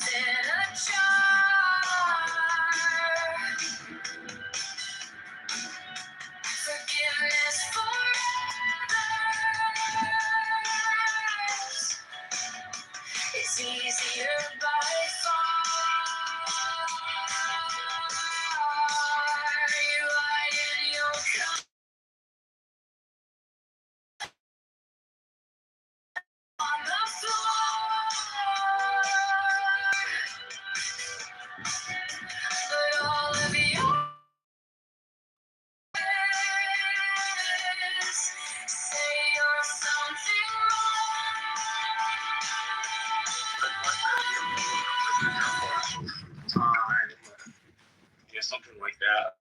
in a jar. Forgiveness for others is easier by far. You hide in your on the floor, but all of yours say you're something Time. Yeah, something like that.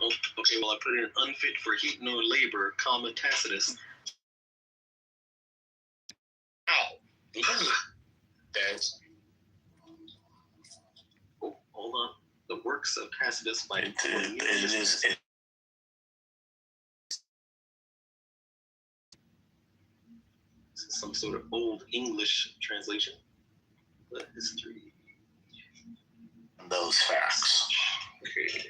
Oh, okay, well, I put in unfit for heat nor labor, comma, Tacitus. Ow. That's. Oh, hold on. The works of Tacitus by It is. Some sort of old English translation. The history. Those facts. Okay.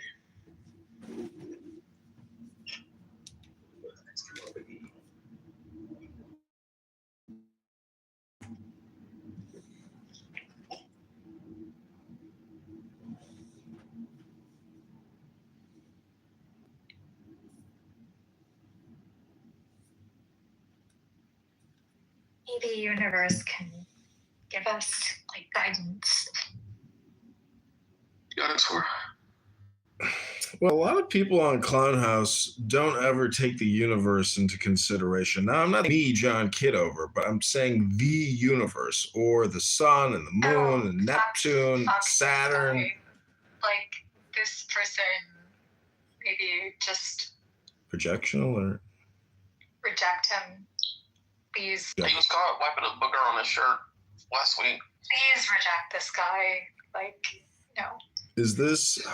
maybe the universe can give us like guidance. Guidance for? Well, a lot of people on Clownhouse don't ever take the universe into consideration. Now, I'm not me, John Kitover, but I'm saying the universe, or the sun and the moon and Neptune, Saturn. Like this person, maybe just Projection alert. reject him. Please, He was caught wiping a booger on his shirt last week. please reject this guy. Like, no. Is this It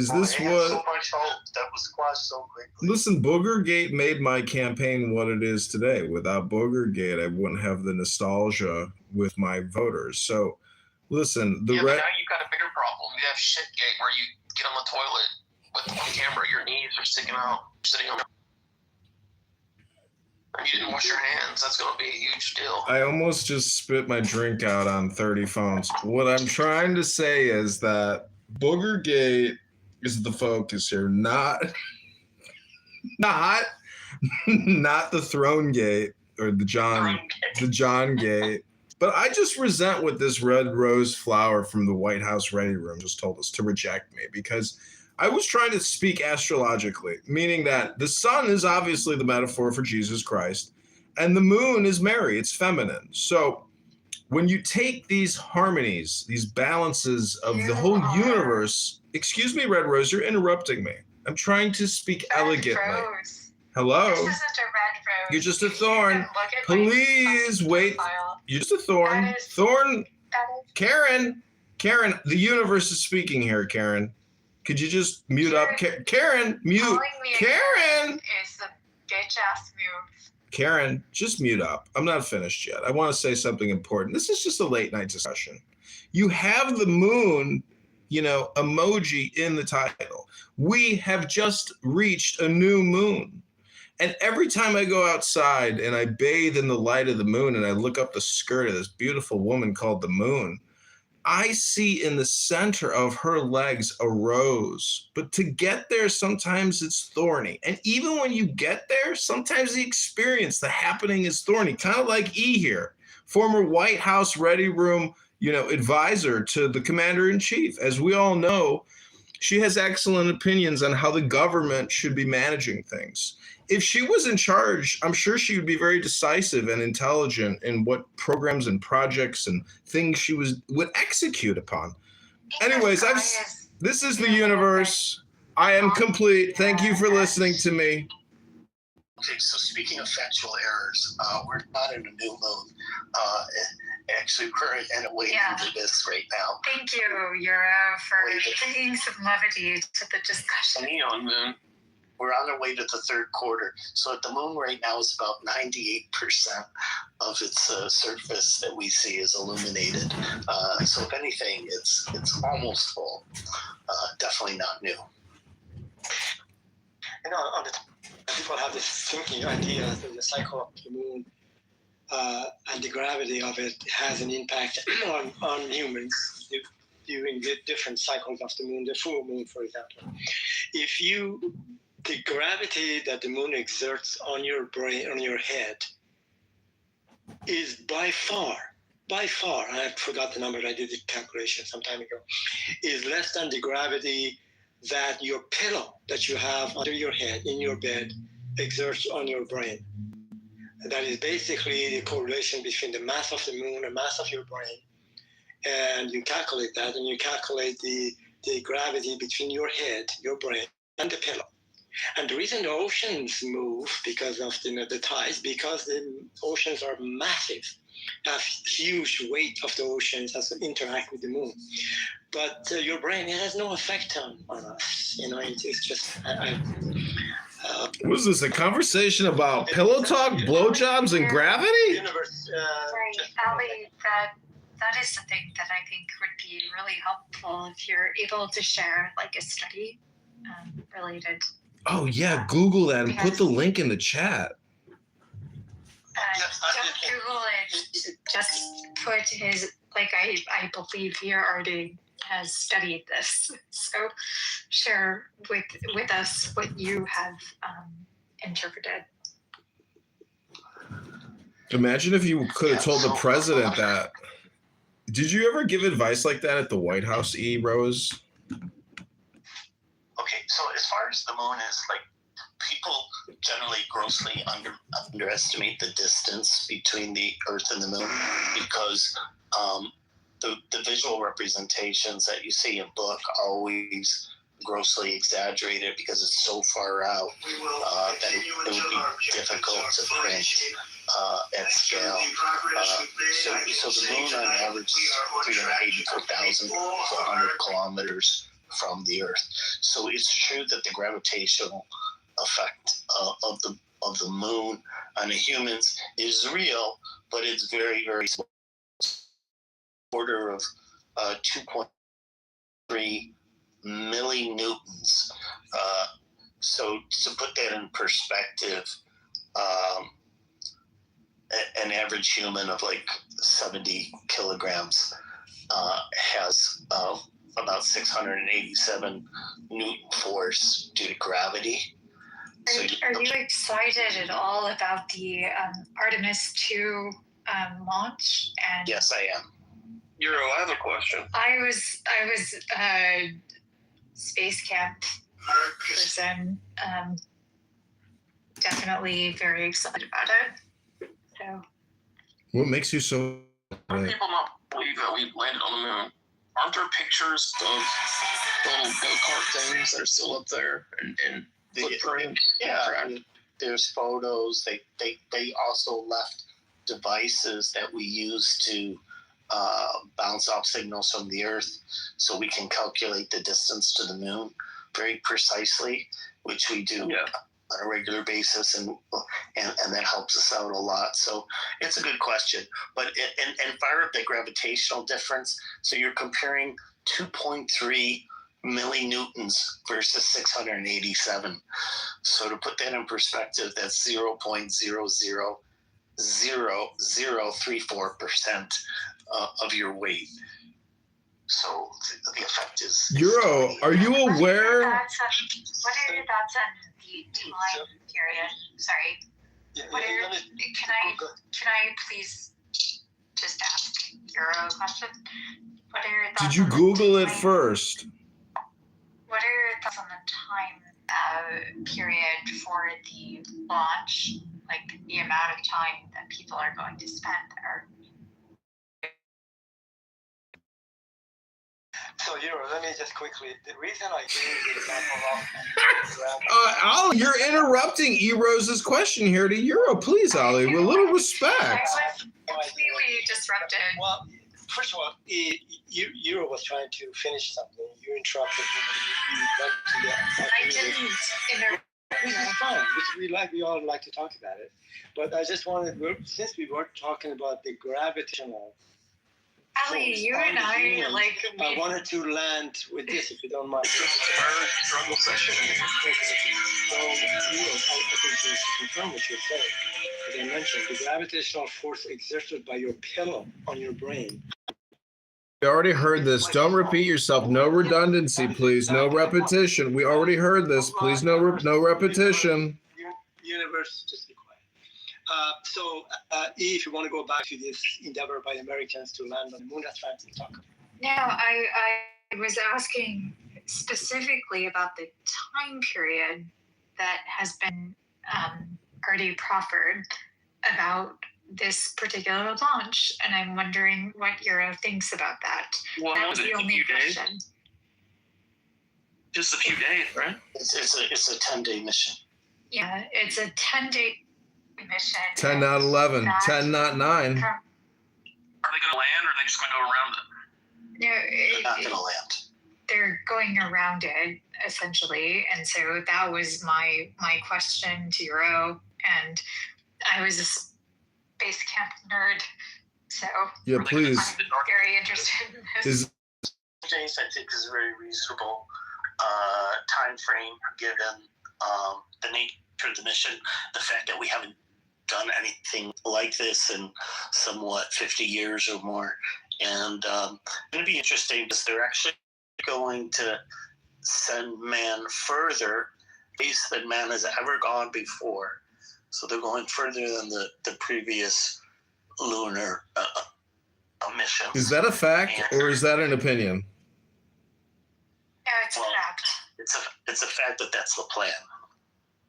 had what? so much hope that was squashed so quickly. Listen, Boogergate made my campaign what it is today. Without Boogergate, I wouldn't have the nostalgia with my voters. So, listen, But now you've got a bigger problem. You have Shitgate where you get on the toilet with on camera, your knees are sticking out, sitting on. And you didn't wash your hands. That's going to be a huge deal. I almost just spit my drink out on 30 phones. What I'm trying to say is that Boogergate is the focus here, not the Throne Gate or the John Gate. But I just resent what this red rose flower from the White House Ready Room just told us, to reject me, because I was trying to speak astrologically, meaning that the sun is obviously the metaphor for Jesus Christ, and the moon is Mary, it's feminine. So when you take these harmonies, these balances of the whole universe, excuse me, Red Rose, you're interrupting me. I'm trying to speak elegantly. Rose. Hello? This isn't a red rose. You're just a thorn. You can look at my Please wait. profile. You're just a thorn. That is- Thorn. That is Karen, the universe is speaking here, Karen. Could you just mute up? Karen, mute. calling me a Karen. is a bitch ass move. Karen, just mute up. I'm not finished yet. I want to say something important. This is just a late night discussion. You have the moon, emoji in the title. We have just reached a new moon. And every time I go outside and I bathe in the light of the moon and I look up the skirt of this beautiful woman called the moon, I see in the center of her legs a rose. But to get there, sometimes it's thorny. And even when you get there, sometimes the experience, the happening is thorny. Kind of like E here, former White House Ready Room, advisor to the commander-in-chief. As we all know, she has excellent opinions on how the government should be managing things. If she was in charge, I'm sure she would be very decisive and intelligent in what programs and projects and things she would execute upon. Anyways, this is the universe. I am complete. Thank you for listening to me. Okay, so speaking of factual errors, we're not in a new moon. Actually, we're in a way into this right now. Thank you, Euro, for bringing some levity to the discussion. Neon moon. We're on our way to the third quarter. So the moon right now is about 98% of its surface that we see is illuminated. So if anything, it's almost full. Definitely not new. On the people have this thinking idea that the cycle of the moon and the gravity of it has an impact on humans during the different cycles of the moon, the full moon, for example. The gravity that the moon exerts on your brain, on your head, is by far, I forgot the number, I did the calculation some time ago, is less than the gravity that your pillow that you have under your head in your bed exerts on your brain. And that is basically the correlation between the mass of the moon and mass of your brain. And you calculate that, and you calculate the gravity between your head, your brain, and the pillow. And the reason the oceans move because of the tides, because the oceans are massive, have huge weight of the oceans as they interact with the moon. But your brain, it has no effect on us. It's just. Was this a conversation about pillow talk, blowjobs, and gravity? Universe. Right, Ali, that is something that I think would be really helpful if you're able to share like a study related. Oh yeah, Google that and put the link in the chat. Don't Google it. Just put his, like I believe he already has studied this. So share with us what you have interpreted. Imagine if you could have told the president that. Did you ever give advice like that at the White House, E. Rose? Okay, so as far as the moon is, like, people generally grossly underestimate the distance between the Earth and the moon because the visual representations that you see in book always grossly exaggerated because it's so far out that it would be difficult to print at scale. So the moon on average is 384,400 kilometers from the Earth. So it's true that the gravitational effect of the moon on the humans is real, but it's very, very small. Order of 2.3 millinewtons. So to put that in perspective, an average human of like 70 kilograms has about 687 Newton force due to gravity. Are you excited at all about the Artemis 2 launch? And yes, I am. Euro, I have a question. I was space camp person. Definitely very excited about it. So. What makes you so? How do people not believe that we landed on the moon? Aren't there pictures of the little go-kart things that are still up there and footprint? Yeah, there's photos. They also left devices that we use to bounce off signals from the Earth, so we can calculate the distance to the moon very precisely, which we do on a regular basis, and that helps us out a lot. So it's a good question, but and fire up the gravitational difference. So you're comparing 2.3 millinewtons versus 687. So to put that in perspective, that's 0.000034% of your weight. So the effect is. Euro, are you aware? What are your thoughts on the time period? Sorry. Can I please just ask Euro a question? What are your thoughts? Did you Google it first? What are your thoughts on the time period for the launch? Like the amount of time that people are going to spend there? So, let me just quickly, the reason I gave the example of Ali, you're interrupting E. Rose's question here to Euro. Please, Ali, with a little respect. I was completely disrupted. Well, first of all, Euro was trying to finish something. You interrupted him. You went to the. I didn't interrupt. It's fine. We all like to talk about it. But I just wanted, since we were talking about the gravitational Ali, you and I I wanted to land with this, if you don't mind. Our struggle session. So, I think just to confirm what you're saying, as I mentioned, the gravitational force exerted by your pillow on your brain. We already heard this. Don't repeat yourself. No redundancy, please. No repetition. We already heard this. Please, no repetition. Universe, just be quiet. If you want to go back to this endeavor by Americans to land on the moon, that's fine. We'll talk. No, I was asking specifically about the time period that has been already proffered about this particular launch, and I'm wondering what Euro thinks about that. Well, That was was it the a only few days? question. Just a few days, right? It's a 10-day mission. Yeah, it's a 10-day mission. 10, not 11. That- 10, not 9. Are they going to land, or are they just going to go around it? No, They're not going to land. they're going around it essentially, and so that was my question to Euro, and I was a space camp nerd, so Yeah, Are they gonna please. find the dark- very interested in this. Is Days, I think, is a very reasonable time frame given the nature of the mission, the fact that we haven't done anything like this in somewhat 50 years or more. And it's going to be interesting because they're actually going to send man further place than man has ever gone before. So they're going further than the previous lunar missions. is that a fact or is that an opinion? No, it's a Well, fact. It's a fact that that's the plan.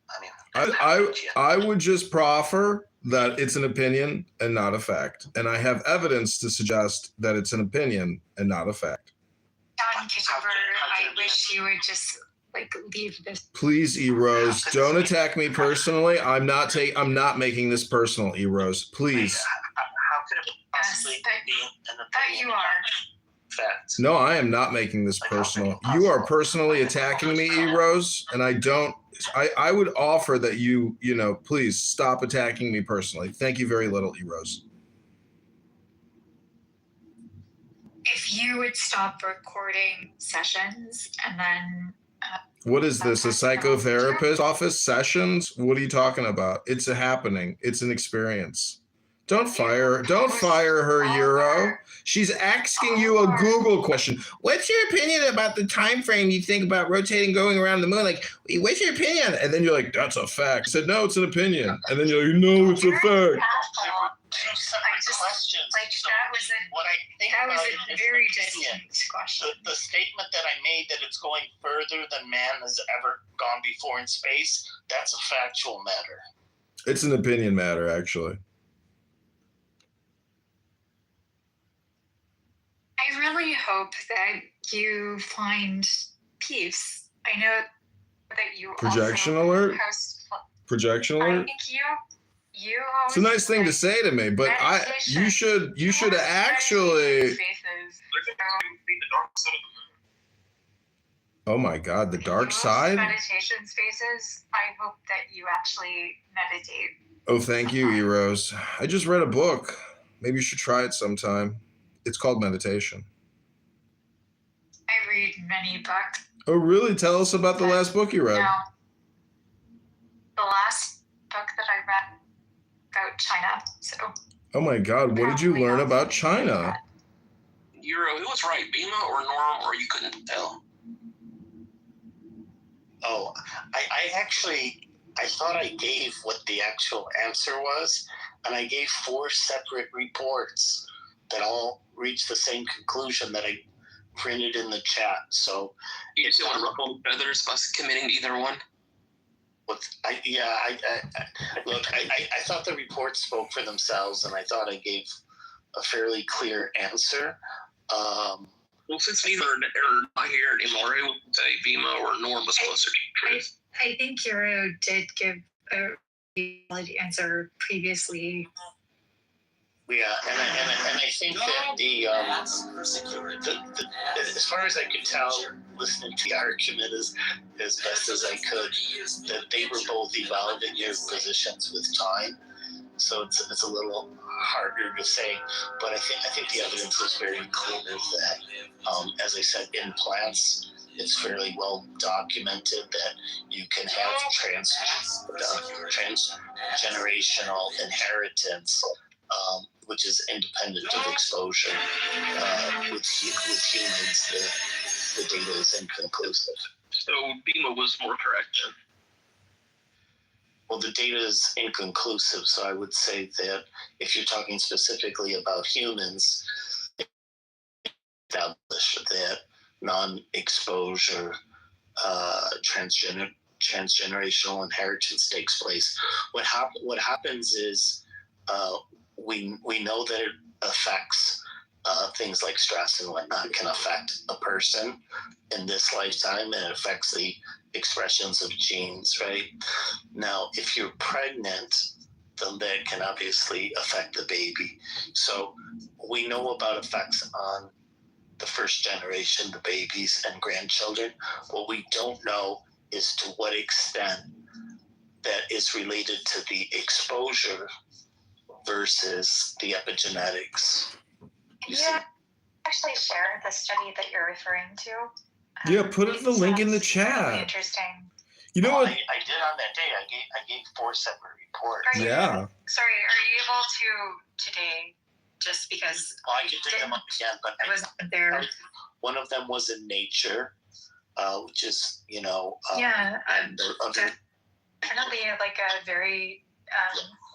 I mean, I would just proffer that it's an opinion and not a fact. And I have evidence to suggest that it's an opinion and not a fact. John Kitover, I wish you would just leave this. Please, E-Rose, don't attack me personally. I'm not making this personal, E-Rose. Please. How could it possibly Yes, be an But opinion? you are. Fact. No, I am not making this personal. You are personally attacking me, E-Rose, and I would offer that you please stop attacking me personally. Thank you very little, E-Rose. If you would stop recording sessions and then What is this, a psychotherapist office sessions? What are you talking about? It's a happening. It's an experience. Don't fire her, Euro. She's asking you a Google question. What's your opinion about the time frame you think about rotating, going around the moon? Like, what's your opinion? And then you're like, that's a fact. I said, no, it's an opinion. And then you're like, no, it's a fact. Two separate questions. So that was what I think a about it is very an opinion. distinct question. The statement that I made that it's going further than man has ever gone before in space, that's a factual matter. It's an opinion matter, actually. I really hope that you find peace. I know that you Projection also alert? host. Projection I alert? think you It's a nice thing to say to me, but you should actually. Oh my God, the dark side? Meditation spaces. I hope that you actually meditate. Oh, thank you, E-Rose. I just read a book. Maybe you should try it sometime. It's called Meditation. I read many books. Oh, really? Tell us about the last book you read. No. The last book that I read about China. So. Oh my God, what did you learn about China? Euro, who was right, Bima or Norm, or you couldn't tell? Oh, I thought I gave what the actual answer was, and I gave 4 separate reports that all reached the same conclusion that I printed in the chat. So You just want to ruffle feathers by committing to either one? look, I thought the reports spoke for themselves, and I thought I gave a fairly clear answer. Well, since neither are not here anymore, who would say Bima or Norm was closer to truth? I think Euro did give a valid answer previously. Yeah, and I think that the as far as I could tell, listening to the argument as best as I could, that they were both evolving their positions with time. So it's a little harder to say, but I think the evidence is very clear that, as I said, in plants, it's fairly well documented that you can have transgenerational inheritance, which is independent of exposure. With humans, the data is inconclusive. So Bima was more correct then. Well, the data is inconclusive, so I would say that if you're talking specifically about humans, establish that non-exposure transgenerational inheritance takes place. What happens is we know that it affects things like stress and whatnot can affect a person in this lifetime, and it affects the expressions of genes, right? Now, if you're pregnant, then that can obviously affect the baby. So we know about effects on the first generation, the babies and grandchildren. What we don't know is to what extent that is related to the exposure versus the epigenetics. Yeah, actually share the study that you're referring to. Yeah, put the link in the Really chat. interesting. You know what? I did on that day. I gave 4 separate reports. Yeah. Sorry, are you able to today? Just because I could dig them up again, but I wasn't there. one of them was in Nature, which is, and the other. Definitely like a very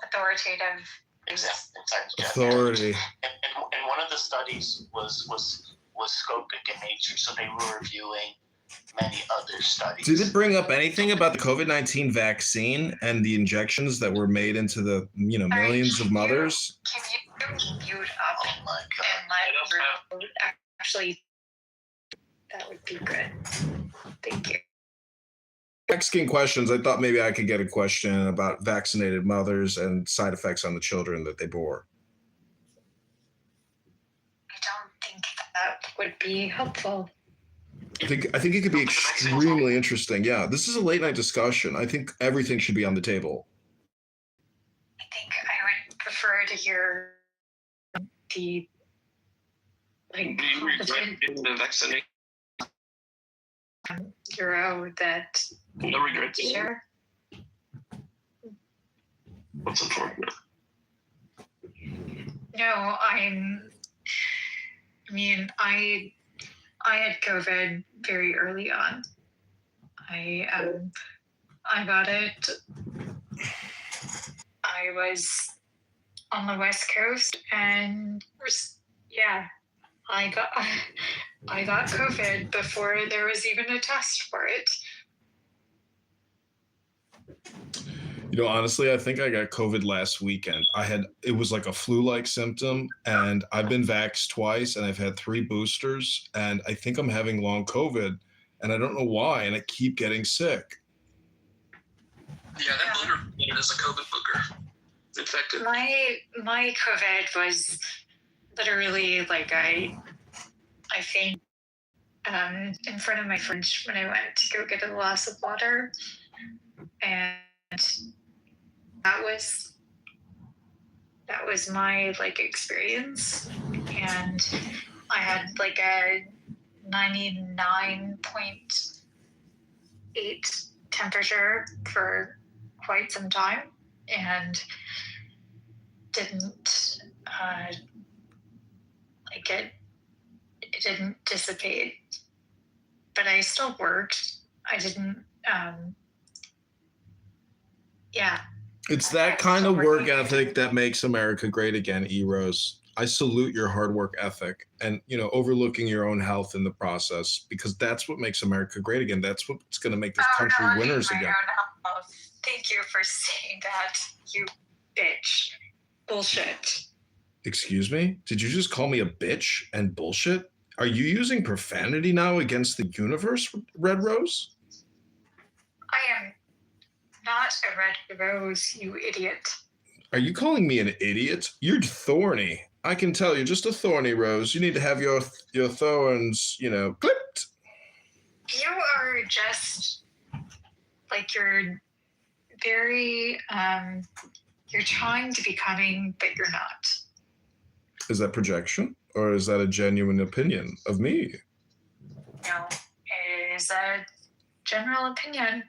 authoritative. Exactly. Authority. And one of the studies was scopic in nature, so they were reviewing many other studies. Did it bring up anything about the COVID-19 vaccine and the injections that were made into the millions of mothers? Can you mute up Oh my and let actually? That would be good. Thank you. Asking questions, I thought maybe I could get a question about vaccinated mothers and side effects on the children that they bore. I don't think that would be helpful. I think it could be extremely interesting. Yeah, this is a late night discussion. I think everything should be on the table. I think I would prefer to hear the like Do you regret getting the vaccination? Euro that No regrets. share. What's unfortunate? No, I had COVID very early on. I got it. I was on the West Coast, and I got COVID before there was even a test for it. Honestly, I think I got COVID last weekend. It was like a flu-like symptom, and I've been vaxxed twice, and I've had 3 boosters, and I think I'm having long COVID, and I don't know why, and I keep getting sick. Yeah, that booger is a COVID booger. Infected. My COVID was literally like I fainted in front of my fridge when I went to go get a glass of water, and that was my experience, and I had like a 99.8 temperature for quite some time, and didn't it didn't dissipate, but I still worked. I didn't It's that kind of work ethic that makes America great again, E-Rose. I salute your hard work ethic and, overlooking your own health in the process, because that's what makes America great again. That's what's going to make this country winners again. Thank you for saying that, you bitch. Bullshit. Excuse me? Did you just call me a bitch and bullshit? Are you using profanity now against the universe, Red Rose? I am not a red rose, you idiot. Are you calling me an idiot? You're thorny. I can tell you're just a thorny rose. You need to have your thorns, clipped. You are just you're very You're trying to be cunning, but you're not. Is that projection, or is that a genuine opinion of me? No, it is a general opinion.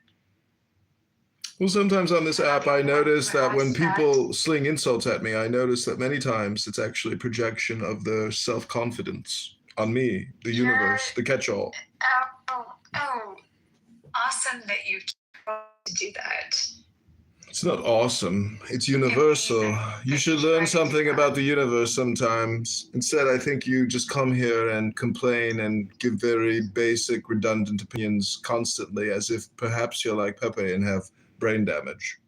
Well, sometimes on this app, I notice that when people sling insults at me, I notice that many times it's actually a projection of their self-confidence on me, the universe, the catch-all. Oh, awesome that you to do that. It's not awesome. It's universal. You should learn something about the universe sometimes. Instead, I think you just come here and complain and give very basic, redundant opinions constantly, as if perhaps you're like Pepe and have brain damage.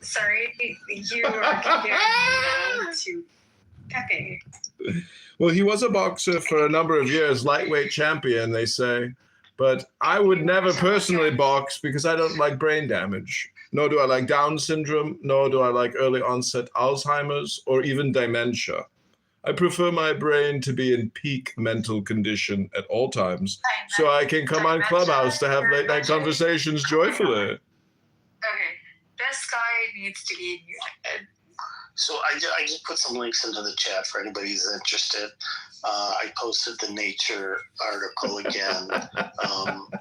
Sorry, you are comparing me to Pepe. Well, he was a boxer for a number of years, lightweight champion, they say. But I would never personally box because I don't like brain damage. Nor do I like Down syndrome, nor do I like early onset Alzheimer's or even dementia. I prefer my brain to be in peak mental condition at all times, so I can come on Clubhouse to have late night conversations joyfully. Okay, this guy needs to be muted. So I just put some links into the chat for anybody who's interested. I posted the Nature article again,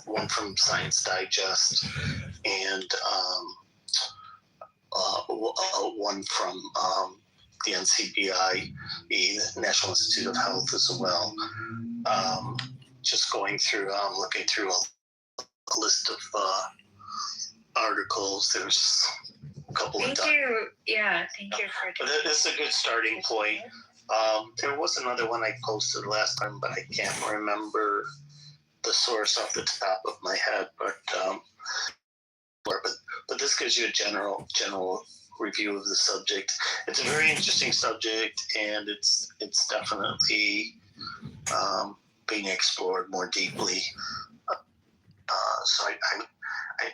one from Science Digest, and one from the NCBI, the National Institute of Health as well. Just going through, looking through a list of articles. There's a couple of. Thank you. Yeah, thank you for doing this is a good starting point. There was another one I posted last time, but I can't remember the source off the top of my head. But this gives you a general review of the subject. It's a very interesting subject, and it's definitely being explored more deeply. So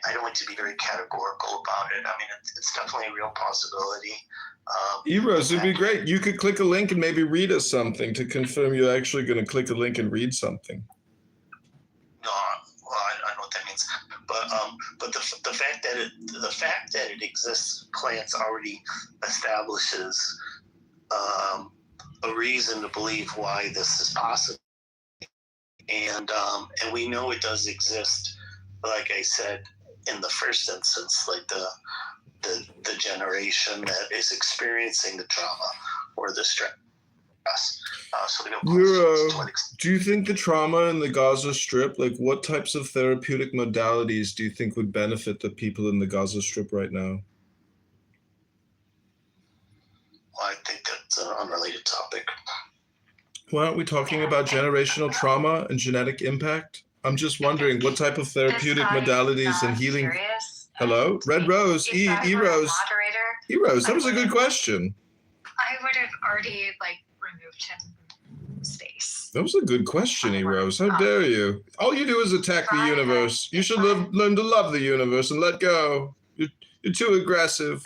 I don't like to be very categorical about it. I mean, it's definitely a real possibility. Eros, it'd be great. You could click a link and maybe read us something to confirm you're actually going to click a link and read something. No, well, I know what that means. But the fact that it exists, plants already establishes a reason to believe why this is possible. And we know it does exist. Like I said, in the first instance, like the generation that is experiencing the trauma or the stress. So do you think the trauma in the Gaza Strip, like what types of therapeutic modalities do you think would benefit the people in the Gaza Strip right now? Well, I think that's an unrelated topic. Why aren't we talking about generational trauma and genetic impact? I'm just wondering what type of therapeutic modalities and healing. Hello, Red Rose, E-Rose. E-Rose, that was a good question. I would have already removed him from space. That was a good question, E-Rose. How dare you? All you do is attack the universe. You should learn to love the universe and let go. You're too aggressive.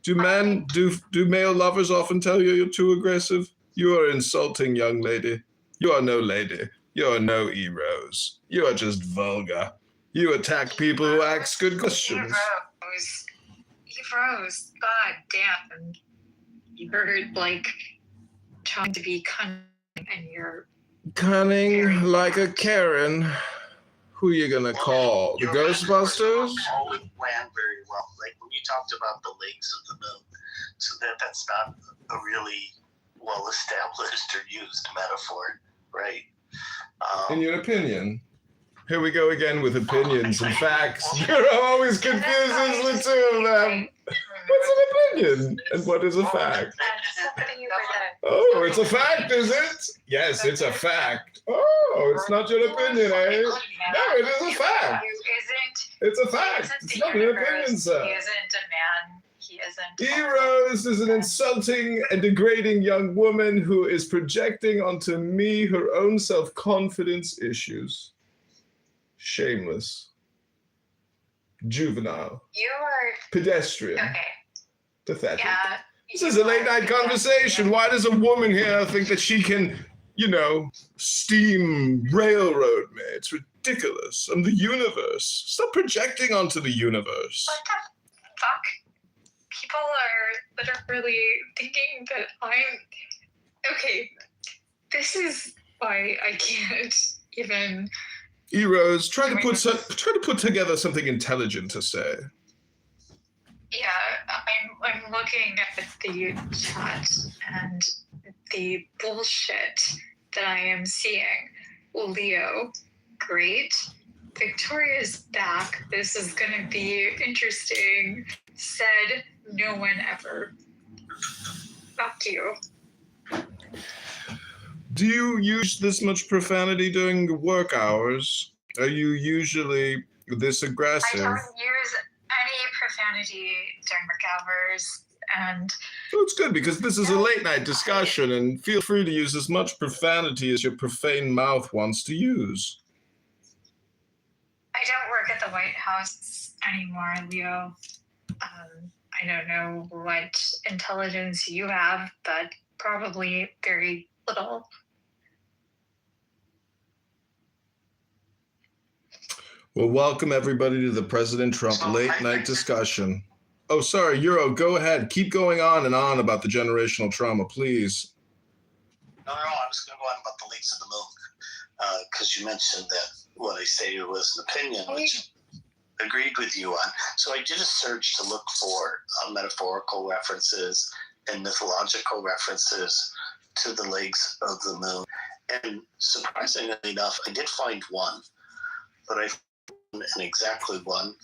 Do male lovers often tell you you're too aggressive? You are insulting, young lady. You are no lady. You are no E-Rose. You are just vulgar. You attack people who ask good questions. E-Rose, god damn. You're trying to be cunning and you're cunning like a Karen. Who are you gonna call? The Ghostbusters? Always planned very well. Like when you talked about the legs of the moon, so that's not a really well established or used metaphor, right? In your opinion? Here we go again with opinions and facts. You're always confuses the two of them. What's an opinion and what is a fact? Oh, it's a fact, is it? Yes, it's a fact. Oh, it's not your opinion, eh? No, it is a fact. It's a fact. It's not an opinion, sir. He isn't a man. He isn't. E-Rose is an insulting and degrading young woman who is projecting onto me her own self-confidence issues. Shameless. Juvenile. You are pedestrian. Okay. Pathetic. Yeah. This is a late night conversation. Why does a woman here think that she can, steam railroad me? It's ridiculous. I'm the universe. Stop projecting onto the universe. fuck? People are literally thinking that okay. This is why I can't even. Eros, try to put together something intelligent to say. Yeah, I'm looking at the chat and the bullshit that I am seeing. Leo, great. Victoria's back. This is gonna be interesting. Said no one ever. Fuck you. Do you use this much profanity during work hours? Are you usually this I aggressive? don't use any profanity during work hours, and Well, it's good because this is a late night discussion, and feel free to use as much profanity as your profane mouth wants to use. I don't work at the White House anymore, Leo. I don't know what intelligence you have, but probably very little. Well, welcome everybody to the President Trump late night discussion. Oh, sorry, Euro, go ahead. Keep going on and on about the generational trauma, please. No, I was going to go on about the leaks of the moon because you mentioned that what I stated was an opinion, which I agreed with you on. So I did a search to look for metaphorical references and mythological references to the legs of the moon. And surprisingly enough, I did find one, but I found an exactly one,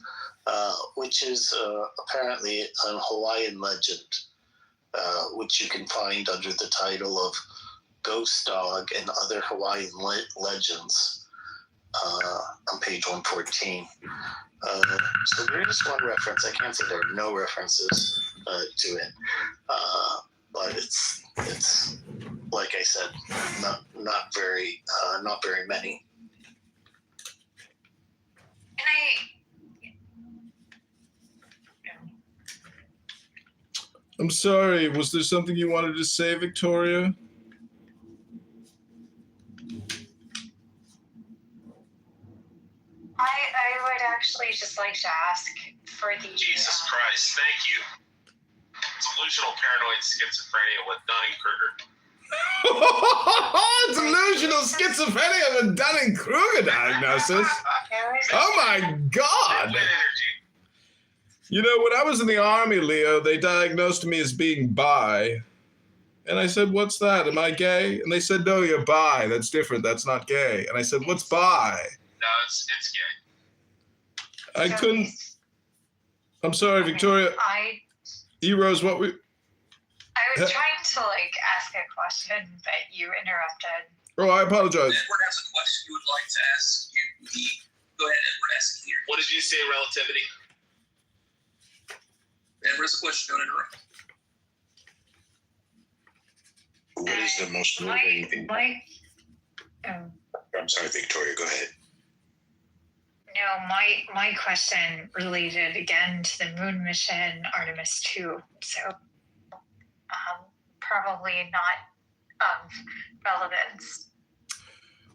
which is apparently a Hawaiian legend, which you can find under the title of Ghost Dog and Other Hawaiian Legends on page 114. So there is one reference. I can't say there are no references to it, but it's like I said, not very many. I'm sorry, was there something you wanted to say, Victoria? I would actually just like to ask for the Jesus Christ, thank you. Delusional paranoid schizophrenia with Dunning-Kruger. Delusional schizophrenia with Dunning-Kruger diagnosis. Oh my God. You know, when I was in the Army, Leo, they diagnosed me as being bi. And I said, what's that? Am I gay? And they said, no, you're bi. That's different. That's not gay. And I said, what's bi? No, it's gay. I couldn't. I'm sorry, Victoria. Eros, what we. I was trying to ask a question, but you interrupted. Oh, I apologize. Edward has a question he would like to ask you. Go ahead, Edward, ask it here. What did you say, relativity? Edward has a question, don't interrupt. What is the most motivating thing? I'm sorry, Victoria, go ahead. No, my question related again to the moon mission Artemis 2. So probably not of relevance.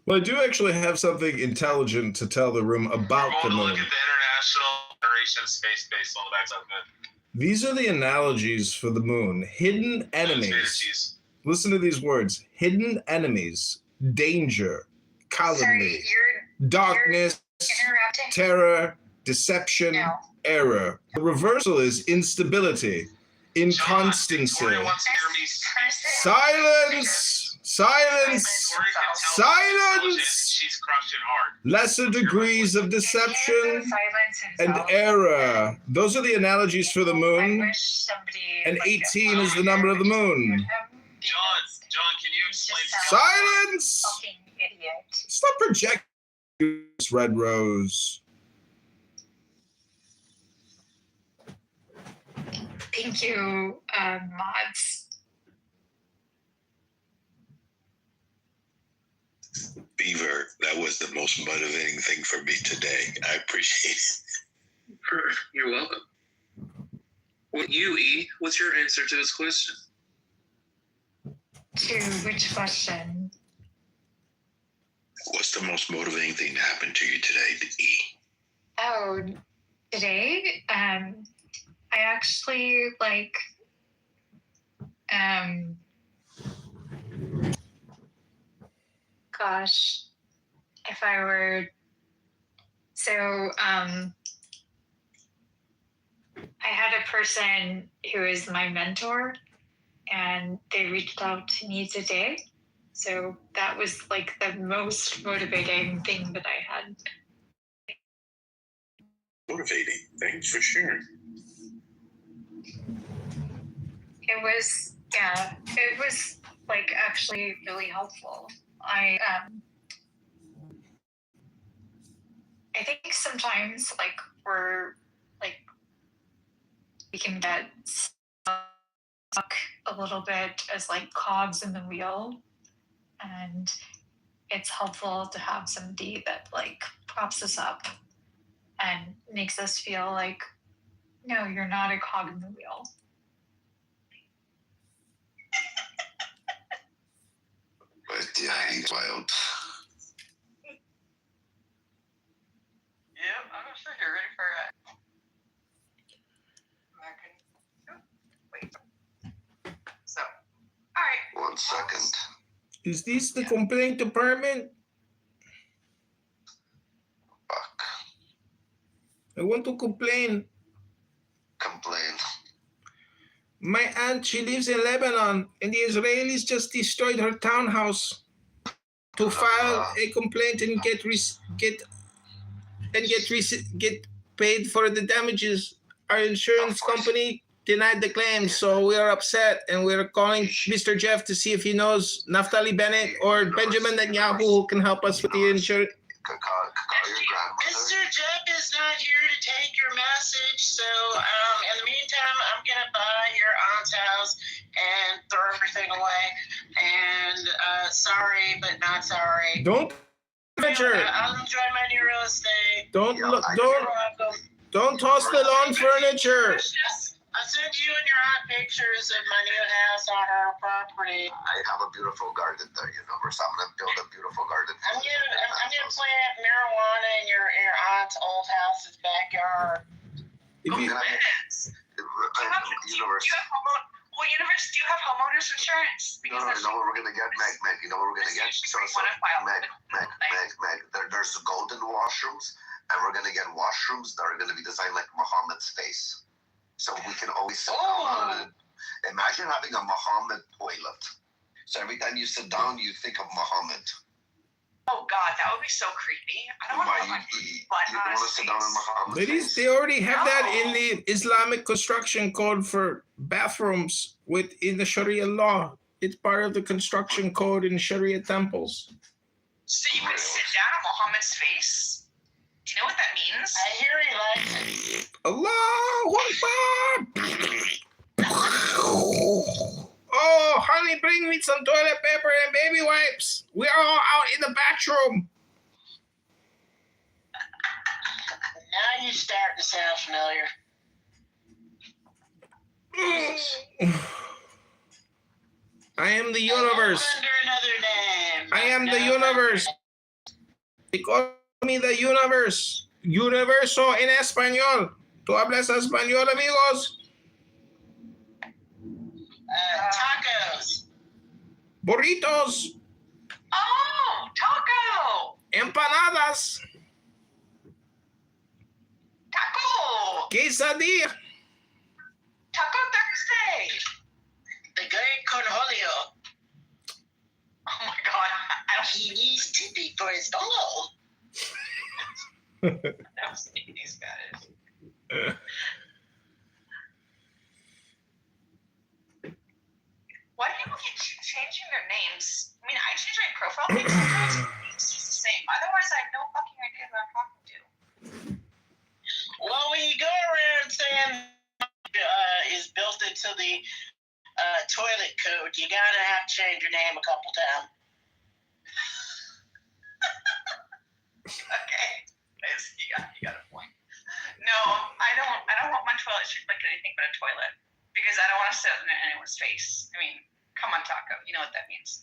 Well, I do actually have something intelligent to tell the room about the moon. Look at the International Federation of Space-Based on the backside of it. These are the analogies for the moon. Hidden enemies. Listen to these words. Hidden enemies. Danger. Calumny. Darkness. Terror. Deception. Error. The reversal is instability. Inconstancy. Silence. Silence. Silence. She's crushing hard. Lesser degrees of deception and error. Those are the analogies for the moon. And 18 is the number of the moon. John, can you explain? Silence! Fucking idiot. Stop projecting, Red Rose. Thank you, mods. Beaver, that was the most motivating thing for me today. I appreciate it. You're welcome. Well, what's your answer to this question? To which question? What's the most motivating thing that happened to you today, E? Oh, today? I I actually like gosh, if I were I had a person who is my mentor, and they reached out to me today. So that was like the most motivating thing that I had. Motivating. Thanks for sharing. It was like actually really helpful. I think sometimes like we can get stuck a little bit as like cogs in the wheel, and it's helpful to have somebody that like props us up and makes us feel like, no, you're not a cog in the wheel. But yeah, he's wild. Yep, I'm not sure you're ready for American. Wait. So, all right. 1 second. Is this the complaint department? Fuck. I want to complain. Complain. My aunt, she lives in Lebanon, and the Israelis just destroyed her townhouse. To file a complaint and get paid for the damages, our insurance company denied the claim, so we are upset, and we're calling Mr. Jeff to see if he knows Naftali Bennett or Benjamin Netanyahu who can help us with the insurance. Call your grandmother. Mr. Jeff is not here to take your message, so in the meantime, I'm gonna buy your aunt's house and throw everything away. And sorry, but not sorry. Don't furniture. I'll enjoy my new real estate. Don't You're welcome. don't toss the lawn furniture. I'll send you and your aunt pictures of my new house on our property. I have a beautiful garden there, so I'm gonna build a beautiful garden. I'm gonna plant marijuana in your aunt's old house's backyard. Universe. Universe, do you have homeowners insurance? No, what we're gonna get, Meg. You know what we're gonna get? Meg. There's the golden washrooms, and we're gonna get washrooms that are gonna be designed like Muhammad's face, so we can always sit down on it. Imagine having a Muhammad toilet. So every time you sit down, you think of Muhammad. Oh God, that would be so creepy. I don't want to sit down on Muhammad. Ladies, they already have that in the Islamic construction code for bathrooms within the Sharia law. It's part of the construction code in Sharia temples. So you can sit down on Muhammad's face? Do you know what that means? I hear he likes it. Allahu Akbar! Oh, honey, bring me some toilet paper and baby wipes. We are all out in the bathroom. Now you start to sound familiar. I am the universe. Under another name. I am the universe. They call me the universe. Universo en español. ¿Tú hablas español, amigos? Tacos. Burritos. Oh, taco. Empanadas. Taco. Quesadilla. Taco Thursday. The great Cornholio. Oh my God. He needs tippy for his bowl. He's got it. Why do people keep changing their names? I mean, I change my profile pic sometimes. It's just the same. Otherwise, I have no fucking idea who I'm talking to. Well, when you go around saying is built into the toilet code, you gotta have to change your name a couple times. Okay, you got a point. No, I don't want my toilet shaped like anything but a toilet because I don't want to sit in anyone's face. I mean, come on, Taco, you know what that means.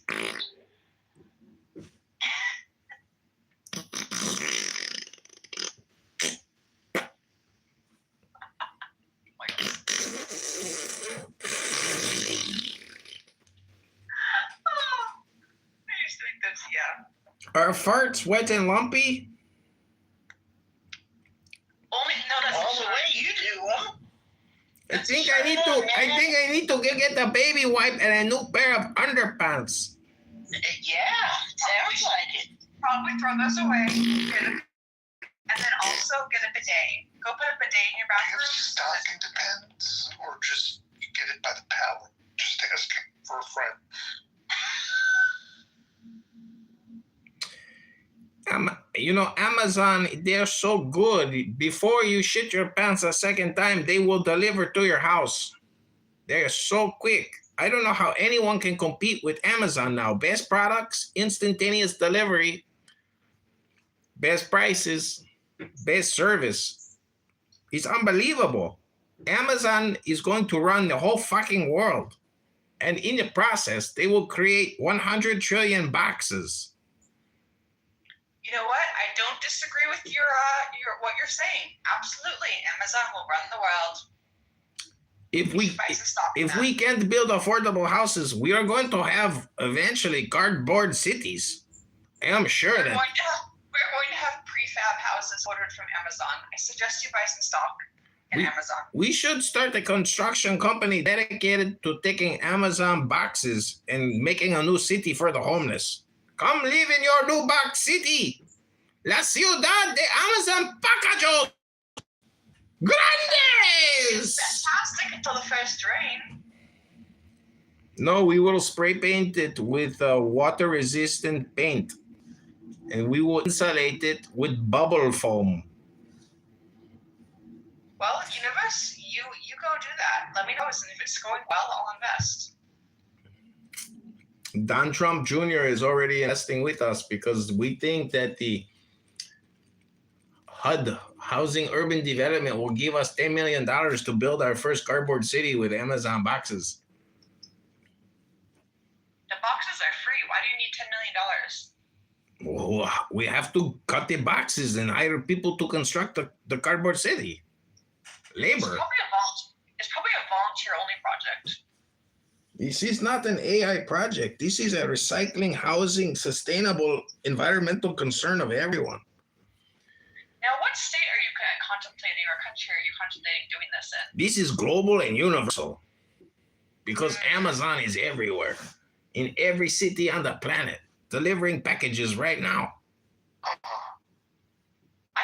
Oh my God. Yeah. Are farts wet and lumpy? Only no, that's All the way you do, huh? I think I need to get a baby wipe and a new pair of underpants. Yeah, sounds like it. Probably throw those away. And then also get a bidet. Go put a bidet in your bathroom. Stocking depends, or just you get it by the pallet. Just asking for a friend. Amazon, they're so good. Before you shit your pants a second time, they will deliver to your house. They're so quick. I don't know how anyone can compete with Amazon now. Best products, instantaneous delivery, best prices, best service. It's unbelievable. Amazon is going to run the whole fucking world. And in the process, they will create 100 trillion boxes. You know what? I don't disagree with your what you're saying. Absolutely, Amazon will run the world. If we can't build affordable houses, we are going to have eventually cardboard cities. I'm sure We're that going to have prefab houses ordered from Amazon. I suggest you buy some stock in Amazon. we should start a construction company dedicated to taking Amazon boxes and making a new city for the homeless. Come live in your new box city. La ciudad de Amazon Pacajos. Grandes! Fantastic until the first rain. No, we will spray paint it with water-resistant paint. And we will insulate it with bubble foam. Well, Universe, you go do that. Let me know, and if it's going well, I'll invest. Don Trump Jr. is already investing with us because we think that the HUD, Housing Urban Development, will give us $10 million to build our first cardboard city with Amazon boxes. The boxes are free. Why do you need $10 million? Well, we have to cut the boxes and hire people to construct the cardboard city. Labor. It's probably a volunteer-only project. This is not an AI project. This is a recycling, housing, sustainable, environmental concern of everyone. Now, what state are you contemplating, or country are you contemplating doing this in? This is global and universal because Amazon is everywhere, in every city on the planet, delivering packages right now. I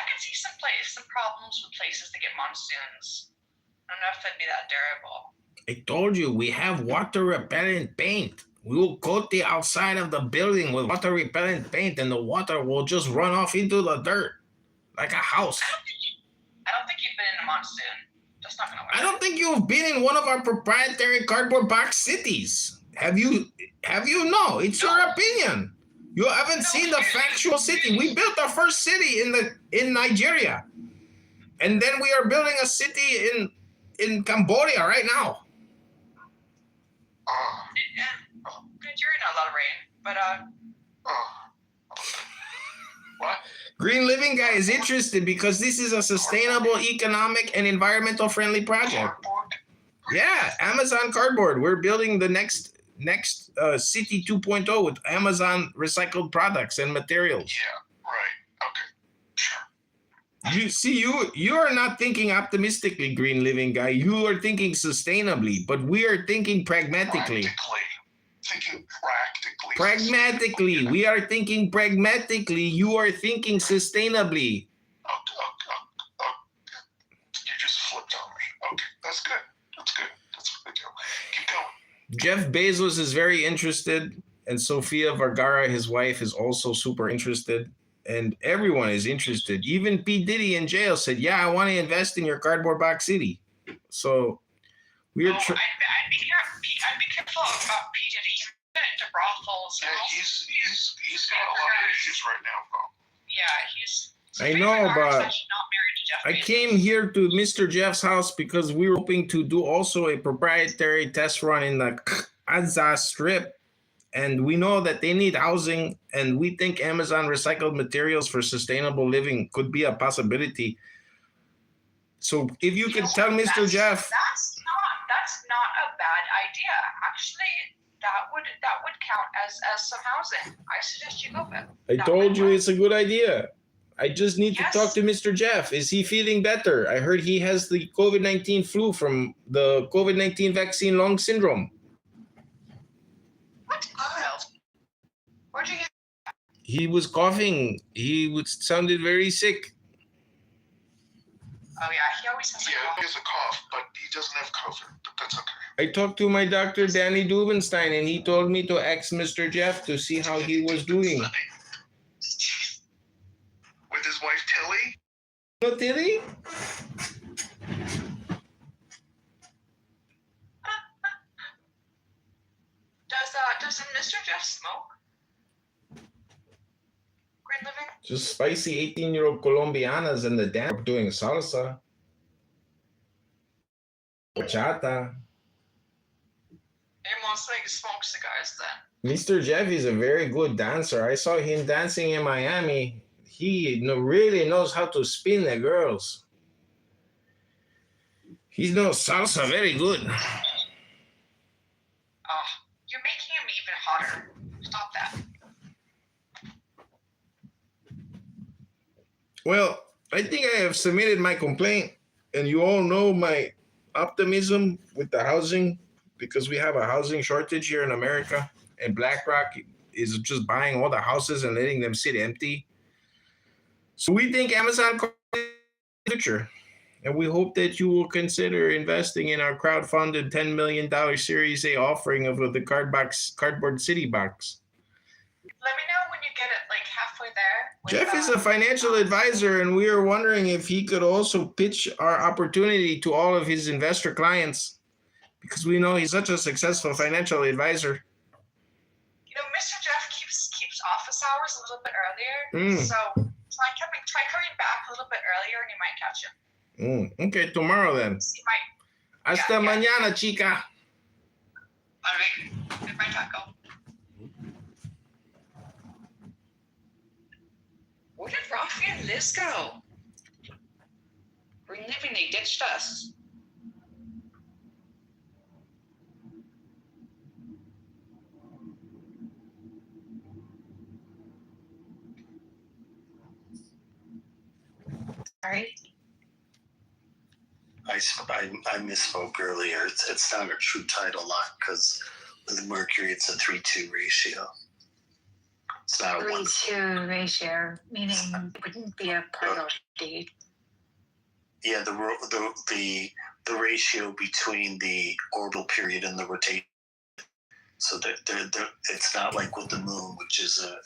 could see some problems with places that get monsoons. I don't know if that'd be that durable. I told you, we have water repellent paint. We will coat the outside of the building with water repellent paint and the water will just run off into the dirt like a house. I don't think you've been in a monsoon. That's not going to work. I don't think you've been in one of our proprietary cardboard box cities. Have you? No, it's your opinion. You haven't seen the factual city. We built our first city in Nigeria. And then we are building a city in Cambodia right now. You're in a lot of rain, but What? Green Living Guy is interested because this is a sustainable, economic, and environmental friendly project. Cardboard? Yeah, Amazon cardboard. We're building the next City 2.0 with Amazon recycled products and materials. Yeah, right. Okay, sure. You see, you are not thinking optimistically, Green Living Guy. You are thinking sustainably, but we are thinking pragmatically. Pragmatically, we are thinking pragmatically. You are thinking sustainably. You just flipped on me. Okay, that's good. That's good. That's a good deal. Keep going. Jeff Bezos is very interested, and Sofia Vergara, his wife, is also super interested, and everyone is interested. Even P. Diddy in jail said, "Yeah, I want to invest in your cardboard box city." So we are. I'd be careful about P. Diddy. He's been into brothels. Yeah, he's got a lot of issues right now, though. Yeah, he's. I know, but not married to Jeff I Bezos. came here to Mr. Jeff's house because we were hoping to do also a proprietary test run in the Gaza Strip. And we know that they need housing, and we think Amazon recycled materials for sustainable living could be a possibility. So if you could tell Mr. Jeff. That's not a bad idea. Actually, that would count as some housing. I suggest you go with. I told you it's a good idea. I just need Yes. to talk to Mr. Jeff. Is he feeling better? I heard he has the COVID-19 flu from the COVID-19 vaccine lung syndrome. What? Where'd you get? He was coughing. Sounded very sick. Oh yeah, he always has a Yeah, cough. he has a cough, but he doesn't have COVID. But that's okay. I talked to my doctor, Danny Dubenstein, and he told me to ask Mr. Jeff to see how he was doing. With his wife Tilly? No, Tilly? Does Mr. Jeff smoke? Green living? Just spicy 18-year-old Colombianas in the dance doing salsa. Bachata. He mostly smokes cigars then. Mr. Jeff is a very good dancer. I saw him dancing in Miami. He really knows how to spin the girls. He knows salsa very good. Oh, you're making him even hotter. Stop that. Well, I think I have submitted my complaint, and you all know my optimism with the housing, because we have a housing shortage here in America, and BlackRock is just buying all the houses and letting them sit empty. So we think Amazon is the future, and we hope that you will consider investing in our crowdfunded $10 million Series A offering of the Cardboard City box. Let me know when you get it like halfway there. Jeff is a financial advisor, and we are wondering if he could also pitch our opportunity to all of his investor clients, because we know he's such a successful financial advisor. You know, Mr. Jeff keeps office hours a little bit earlier, so try coming back a little bit earlier, and you might catch him. Okay, tomorrow then. You might. Hasta mañana, chica. All right. Goodbye, Taco. Where did Rafi and Liz go? Green Living, they ditched us. Sorry. I misspoke earlier. It's not a true title lot because with Mercury it's a 3-2 ratio. It's not a 3-2 ratio, meaning it wouldn't be a priority. Yeah, the ratio between the orbital period and the rotation. So it's not like with the moon, which is a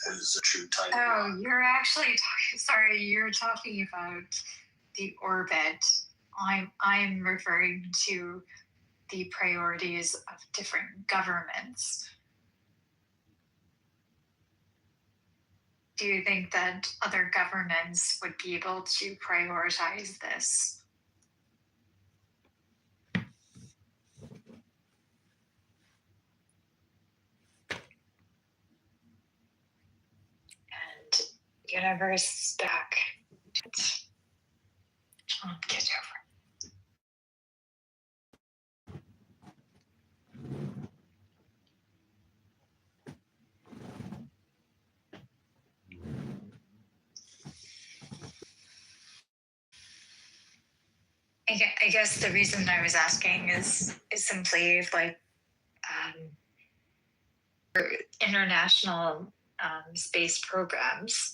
true title. Oh, you're actually you're talking about the orbit. I'm referring to the priorities of different governments. Do you think that other governments would be able to prioritize this? And universe back on Kitover. I guess the reason I was asking is simply like international space programs.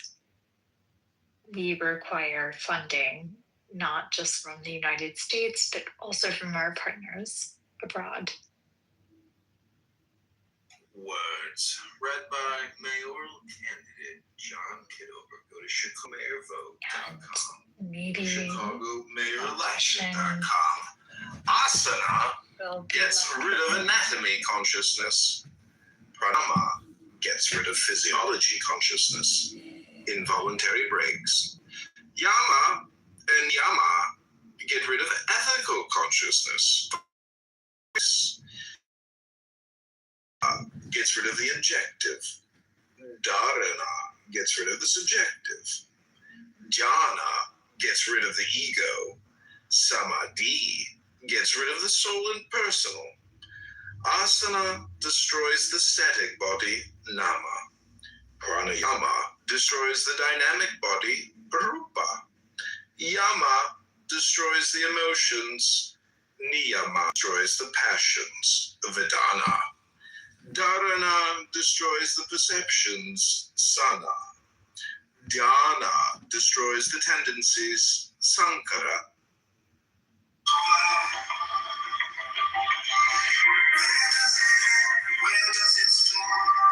We require funding not just from the United States, but also from our partners abroad. Words read by mayoral candidate John Kitover. Go to ChicagoMayorVote.com. Maybe ChicagoMayorElection.com. Asana gets rid of anatomy consciousness. Pranama gets rid of physiology consciousness. Involuntary breaks. Yama and Yama get rid of ethical consciousness. Gets rid of the objective. Dharana gets rid of the subjective. Dhyana gets rid of the ego. Samadhi gets rid of the soul and personal. Asana destroys the static body, nama. Pranayama destroys the dynamic body, rupa. Yama destroys the emotions, niyama destroys the passions, vedana. Dharana destroys the perceptions, sana. Dhyana destroys the tendencies, sankara. Where does it start?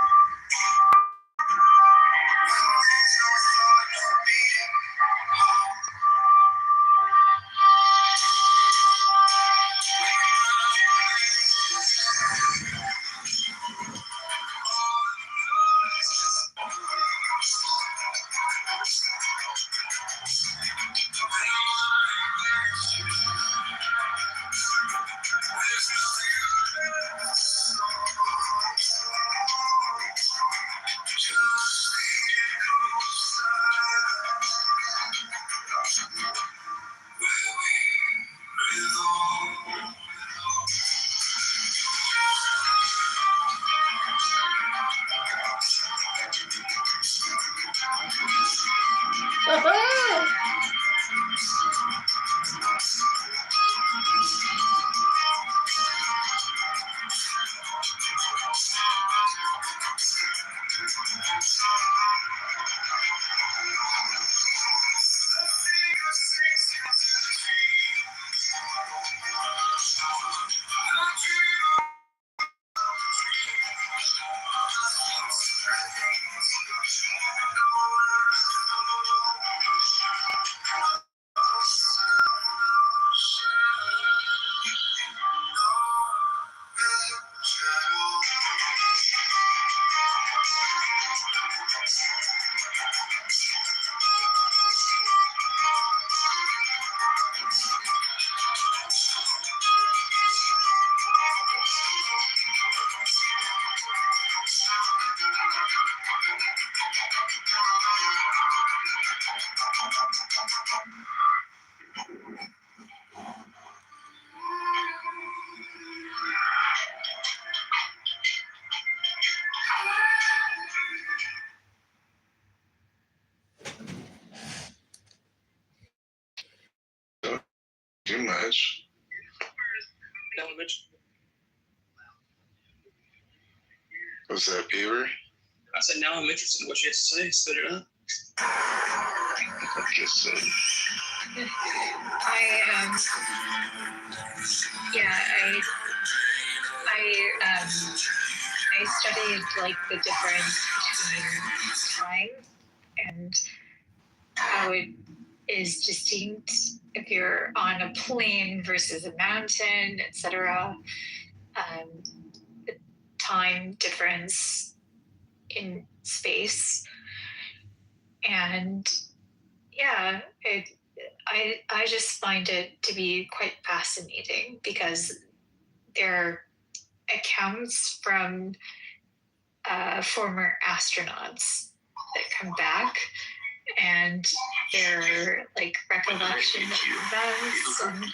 Too much. Was that Beaver? I said, now I'm interested in what she has to say. Spit it up. Just said. I studied like the difference between time and how it is distinct if you're on a plain versus a mountain, etc. The time difference in space, and yeah, I just find it to be quite fascinating because there are accounts from former astronauts that come back, and their like recollection of events and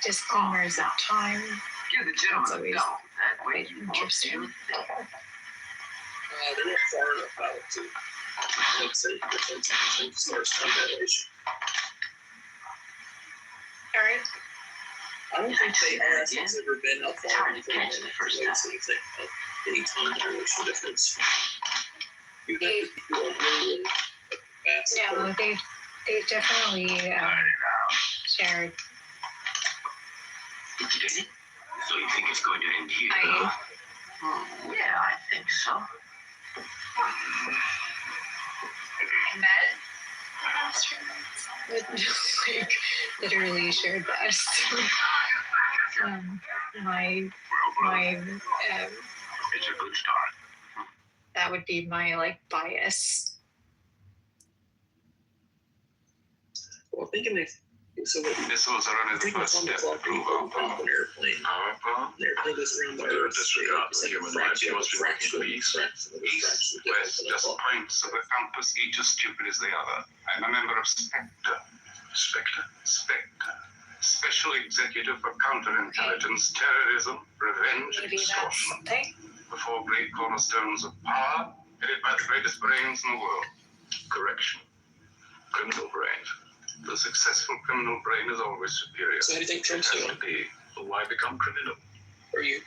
disclaimers of time. It's always quite interesting. They're not far enough out to, let's say, defense source contamination. All right. I don't think the IRS has ever been up far anything like any time dilation difference. You have to feel really fast. Yeah, well, they definitely shared. So you think it's going to end here? Yeah, I think so. Met like literally shared that. My it's a good start. that would be my like bias. Well, thinking if so, what Missiles are only the first step to prove our power. an airplane. The airplane goes around the Earth. Disregard the human rights you must be working for east, west, just points of a campus, each as stupid as the other. I'm a member of Spectre. Special Executive for Counterintelligence, Terrorism, Revenge, and Maybe that's Extortion. something. The four great cornerstones of power, headed by the greatest brains in the world. Correction. Criminal brain. The successful criminal brain is always superior. So how do you think It Trump's has doing? to be. Well, why become criminal? Are you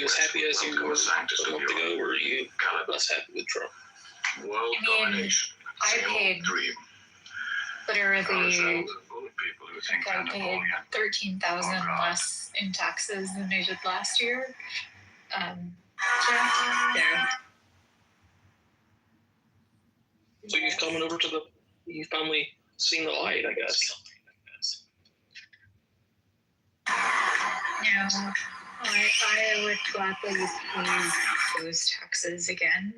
as happy as you were a month ago, or are you less happy with Trump? World I mean, domination. I Same old paid dream. literally, Ourselves are full of people who think I they're paid Napoleon. 13,000 Oh, God. less in taxes than I did last year. Yeah. So you've coming over to you finally seen the light, I guess. No, I would gladly pay those taxes again.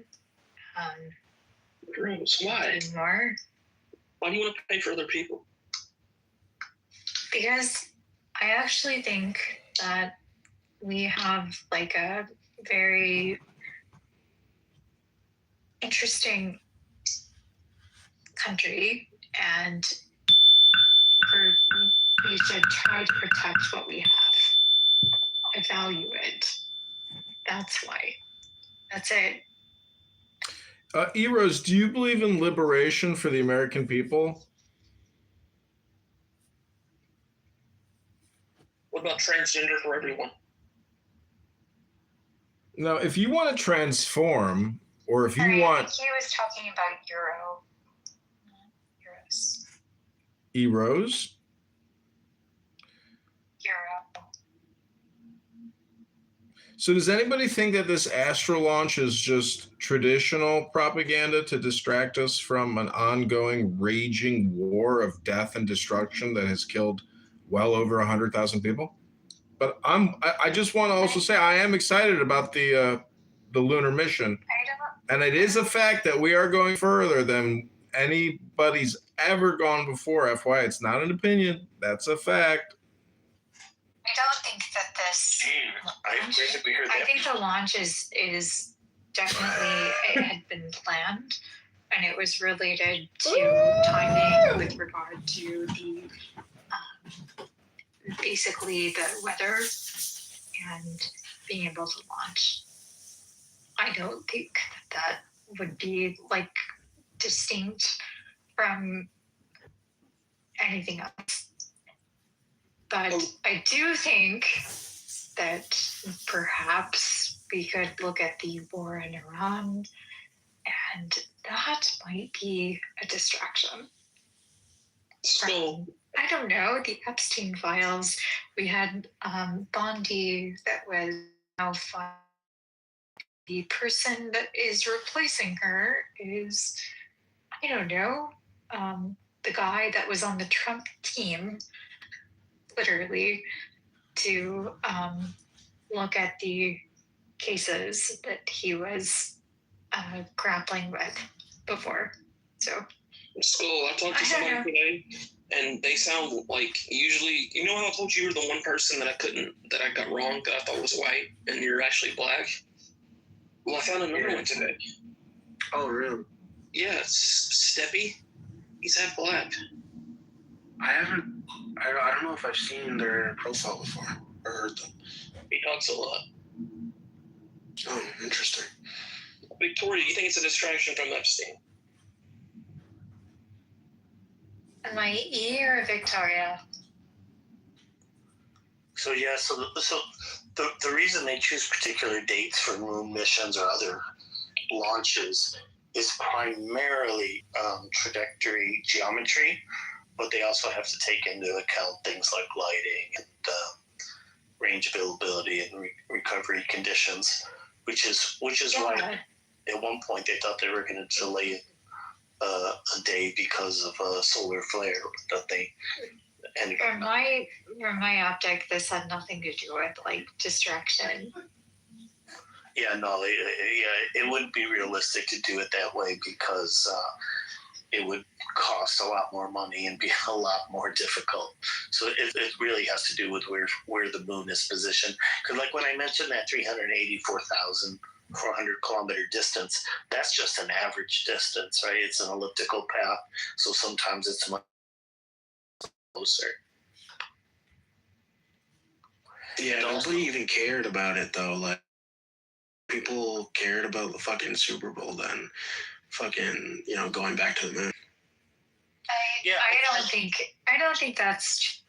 Gross. Why? More. Why do you want to pay for other people? Because I actually think that we have like a very interesting country, and we should try to protect what we have. I value it. That's why. That's it. Eros, do you believe in liberation for the American people? What about transgender for everyone? Now, if you want to transform, or if you Sorry, want I think he was talking about euros. Eros, Euro. so does anybody think that this Astro launch is just traditional propaganda to distract us from an ongoing, raging war of death and destruction that has killed well over 100,000 people? But I just want to also say I am excited about the lunar mission, and it is a fact that we are going further than anybody's ever gone before. FYI, it's not an opinion; that's a fact. I don't think that this. I think the launch is definitely, it had been planned, and it was related to timing with regard to the basically the weather and being able to launch. I don't think that would be like distinct from anything else. But I do think that perhaps we could look at the war in Iran, and that might be a distraction. So I don't know, the Epstein files. We had Bondi that was now filed. The person that is replacing her is, I don't know, the guy that was on the Trump team, literally, to look at the cases that he was grappling with before. So, I talked to somebody today, and they sound like usually. You know how I told you were the one person that I got wrong, that I thought was white, and you're actually black. Well, I found another one today. Oh, really? Yeah, it's Steppy. He's half black. I don't know if I've seen their profile before or heard them. He talks a lot. Oh, interesting. Victoria, do you think it's a distraction from Epstein? am I E or Victoria? So the reason they choose particular dates for moon missions or other launches is primarily trajectory geometry, but they also have to take into account things like lighting and range availability and recovery conditions, which is why at one point they thought they were going to delay a day because of a solar flare that they ended up. From my optic, this had nothing to do with like distraction. Yeah, no, it wouldn't be realistic to do it that way because it would cost a lot more money and be a lot more difficult. So it really has to do with where the moon is positioned. Because like when I mentioned that 384,400 kilometer distance, that's just an average distance, right? It's an elliptical path, so sometimes it's much closer. Yeah, nobody even cared about it though. Like, people cared about the fucking Super Bowl then. Fucking, going back to the moon. I don't think that's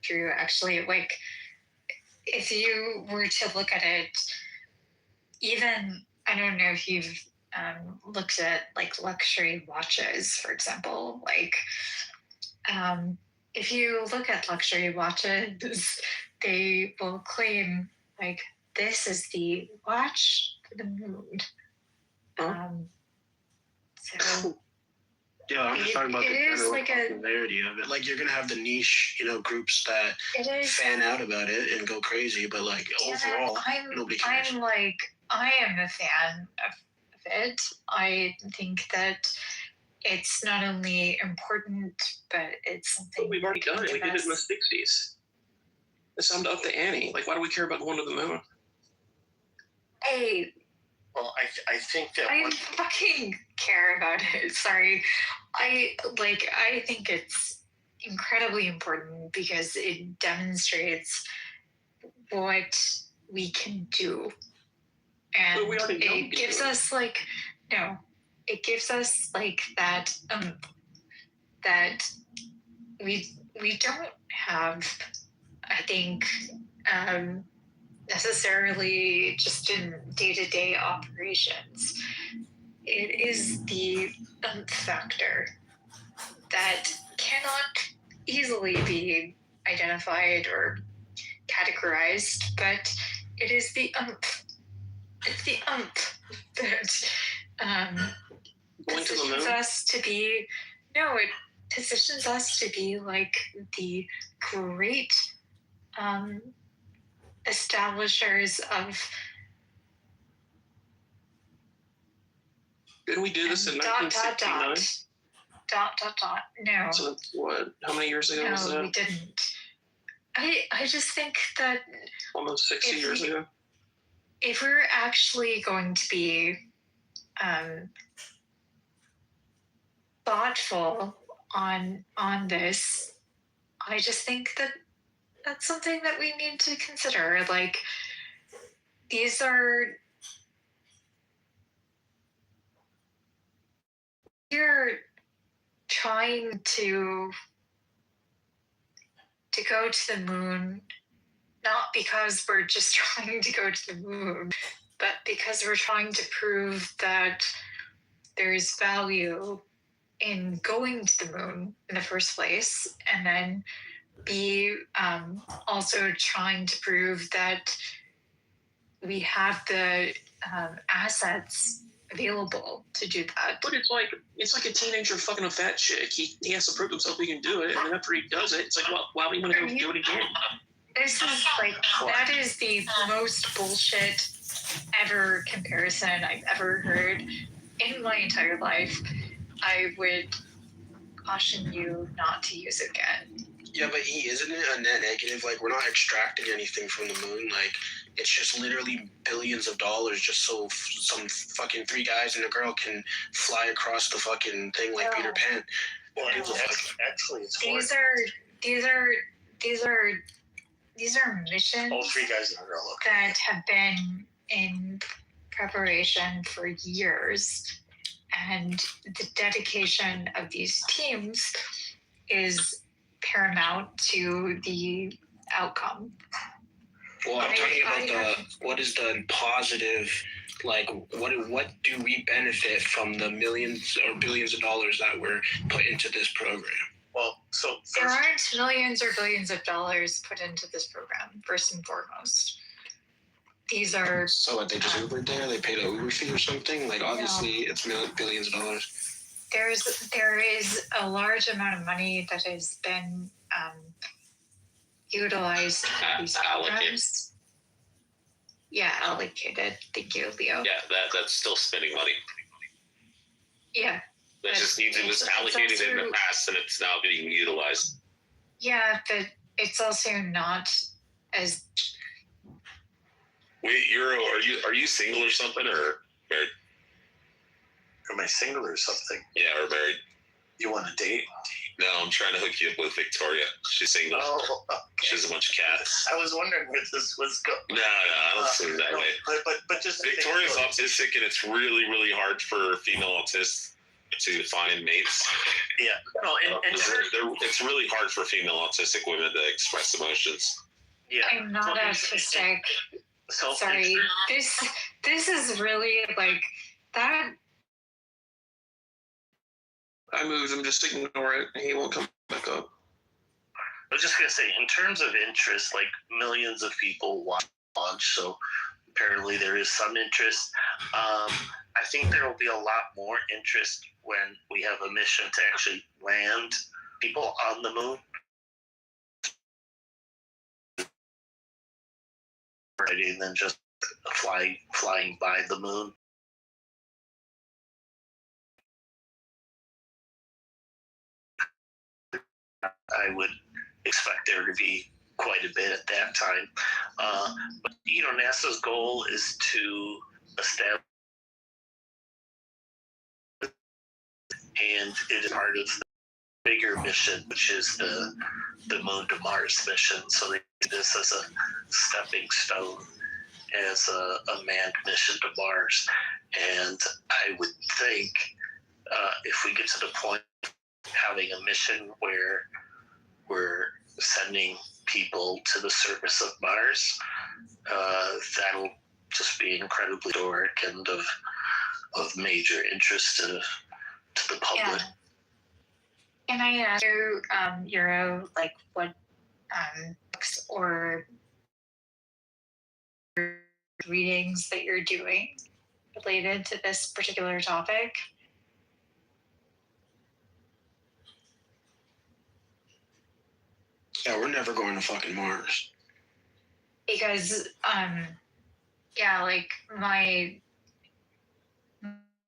true. Actually, like, if you were to look at it, even I don't know if you've looked at like luxury watches, for example. Like, if you look at luxury watches, they will claim like this is the watch for the moon. So Yeah, I'm just talking about the general like popularity of it. Like, you're gonna have the niche, groups that fan out about it and go crazy, but like overall, nobody cares. I am a fan of it. I think that it's not only important, but it's something. But we've already done it. We did it in the 60s. It's up to Annie. Like, why do we care about going to the moon? Hey. Well, I think that I fucking care about it. Sorry. I think it's incredibly important because it demonstrates what we can do. And it gives us it gives us like that that we don't have, I think, necessarily just in day-to-day operations. It is the factor that cannot easily be identified or categorized, but it is the it's the that positions us to be it positions us to be like the great establishers of. Didn't we do this in 1969? No. So that's what? How many years ago was that? No, we didn't. I just think that almost 60 years ago. If we're actually going to be thoughtful on this, I just think that that's something that we need to consider. Like, we're trying to go to the moon, not because we're just trying to go to the moon, but because we're trying to prove that there is value in going to the moon in the first place, and then also trying to prove that we have the assets available to do that. But it's like a teenager fucking a fat chick. He has to prove himself he can do it, and then after he does it, it's like, well, why do you want to go do it again? This is that is the most bullshit ever comparison I've ever heard in my entire life. I would caution you not to use it again. Yeah, but isn't it a net negative? Like, we're not extracting anything from the moon. Like, it's just literally billions of dollars just so some fucking 3 guys and a girl can fly across the fucking thing like Peter Pan. Well, actually, it's these are missions. All 3 guys and a girl. Okay. That have been in preparation for years, and the dedication of these teams is paramount to the outcome. Well, I'm talking about what is the positive, like, what do we benefit from the millions or billions of dollars that were put into this program? Well, so there aren't millions or billions of dollars put into this program, first and foremost. These are... So what, they just Ubered there? They paid an Uber fee or something? Like, obviously, it's billions of dollars. There is a large amount of money that has been utilized for these programs. Yeah, allocated. Thank you, Leo. Yeah, that's still spending money. Yeah. That just means it was allocated in the past and it's now being utilized. Yeah, but it's also not as... Wait, are you single or something, or married? Am I single or something? Yeah, or married. You want a date? No, I'm trying to hook you up with Victoria. She's single. Oh, okay. She has a bunch of cats. I was wondering where this was going. No, I don't see it that way. But just Victoria's autistic, and it's really, really hard for female autists to find mates. Yeah. No, it's really hard for female autistic women to express emotions. Yeah. I'm not autistic. So sorry. This is really like that. I moved him, just ignore it. He won't come back up. I was just gonna say, in terms of interest, like millions of people watch, so apparently there is some interest. I think there will be a lot more interest when we have a mission to actually land people on the moon. Rather than just flying by the moon. I would expect there to be quite a bit at that time. But, NASA's goal is to establish, and it is part of the bigger mission, which is the Moon to Mars mission. So they do this as a stepping stone, as a manned mission to Mars. And I would think if we get to the point of having a mission where we're sending people to the surface of Mars, that'll just be incredibly historic and of major interest to the public. Yeah. Can I ask you, Euro, like what books or readings that you're doing related to this particular topic? Yeah, we're never going to fucking Mars. Because, like my